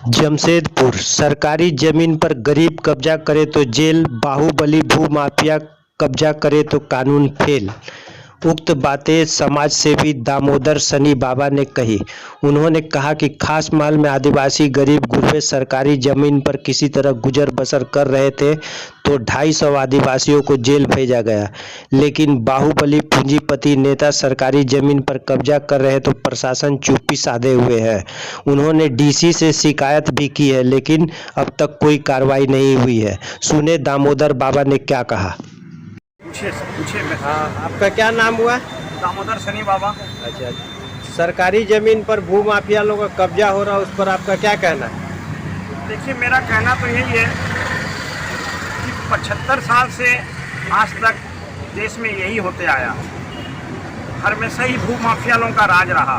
जमशेदपुर सरकारी जमीन पर गरीब कब्जा करे तो जेल, बाहुबली भूमाफिया कब्जा करे तो कानून फेल। उक्त बातें समाजसेवी दामोदर सनी बाबा ने कही। उन्होंने कहा कि खास माल में आदिवासी गरीब गुरबे सरकारी जमीन पर किसी तरह गुजर बसर कर रहे थे तो 250 आदिवासियों को जेल भेजा गया। लेकिन बाहुबली पूंजीपति नेता सरकारी जमीन पर कब्जा कर रहे तो प्रशासन चुप्पी साधे हुए है। उन्होंने डीसी से शिकायत भी की है, लेकिन अब तक कोई कार्रवाई नहीं हुई है। सुने दामोदर बाबा ने क्या कहा। पूछे हाँ, आपका क्या नाम हुआ? दामोदर सनी बाबा। अच्छा, सरकारी जमीन पर भू माफिया लोगों का कब्जा हो रहा है, उस पर आपका क्या कहना है? देखिए, मेरा कहना तो यही है कि 75 साल से आज तक देश में यही होते आया। हमेशा ही भू माफिया लोगों का राज रहा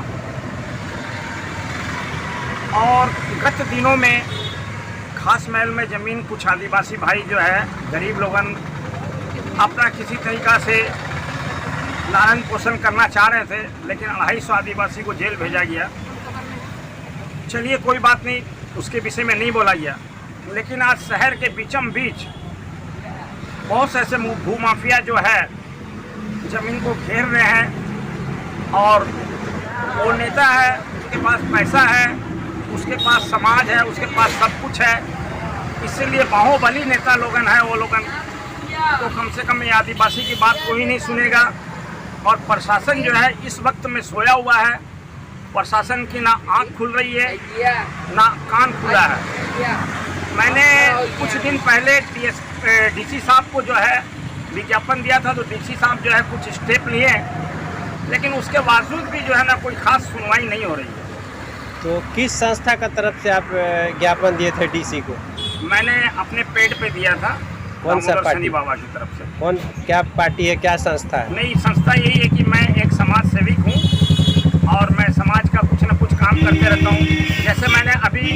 और गत दिनों में खास महल में ज़मीन कुछ आदिवासी भाई जो है गरीब लोगन अपना किसी तरीका से लालन पोषण करना चाह रहे थे, लेकिन 250 आदिवासी को जेल भेजा गया। चलिए, कोई बात नहीं, उसके विषय में नहीं बोला गया। लेकिन आज शहर के बीचम बीच बहुत से ऐसे भूमाफिया जो है ज़मीन को घेर रहे हैं और वो नेता है, उसके पास पैसा है, उसके पास समाज है, उसके पास सब कुछ है। इसीलिए बाहुबली नेता लोगन है, वो लोगन तो कम से कम ये आदिवासी की बात कोई नहीं सुनेगा। और प्रशासन जो है इस वक्त में सोया हुआ है। प्रशासन की ना आंख खुल रही है ना कान खुला है। मैंने कुछ दिन पहले डीसी साहब को जो है विज्ञापन दिया था, तो डीसी साहब जो है कुछ स्टेप लिए, लेकिन उसके बावजूद भी जो है ना कोई खास सुनवाई नहीं हो रही है। तो किस संस्था का तरफ से आप ज्ञापन दिए थे डीसी को? मैंने अपने पेड पे दिया था। कौन सा पार्टी? सनी बाबा की तरफ से। कौन, क्या पार्टी है, क्या संस्था है? नहीं, संस्था यही है कि मैं एक समाज सेविक हूँ और मैं समाज का कुछ न कुछ काम करते रहता हूँ। जैसे मैंने अभी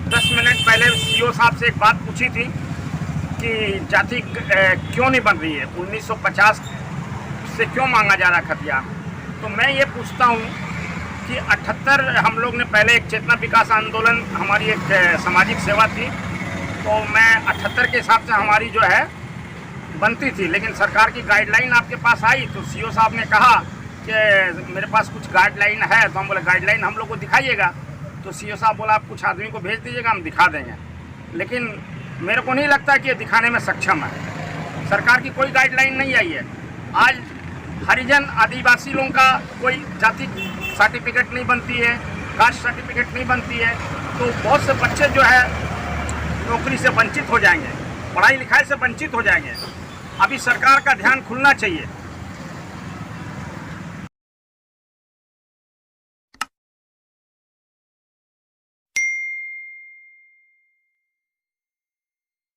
10 मिनट पहले सीओ साहब से एक बात पूछी थी कि जाति क्यों नहीं बन रही है, 1950 से क्यों मांगा जा रहा खतिया। तो मैं ये पूछता हूँ कि 78 हम लोग ने पहले एक चेतना विकास आंदोलन, हमारी एक सामाजिक सेवा थी, तो मैं 78 के हिसाब से हमारी जो है बनती थी। लेकिन सरकार की गाइडलाइन आपके पास आई तो सीओ साहब ने कहा कि मेरे पास कुछ गाइडलाइन है। तो हम बोले गाइडलाइन हम लोग को दिखाइएगा। तो सीओ साहब बोला आप कुछ आदमी को भेज दीजिएगा, हम दिखा देंगे। लेकिन मेरे को नहीं लगता कि ये दिखाने में सक्षम है। सरकार की कोई गाइडलाइन नहीं आई है। आज हरिजन आदिवासी लोगों का कोई जाति सर्टिफिकेट नहीं बनती है, कास्ट सर्टिफिकेट नहीं बनती है, तो बहुत से बच्चे जो है नौकरी से वंचित हो जाएंगे, पढ़ाई लिखाई से वंचित हो जाएंगे। अभी सरकार का ध्यान खुलना चाहिए।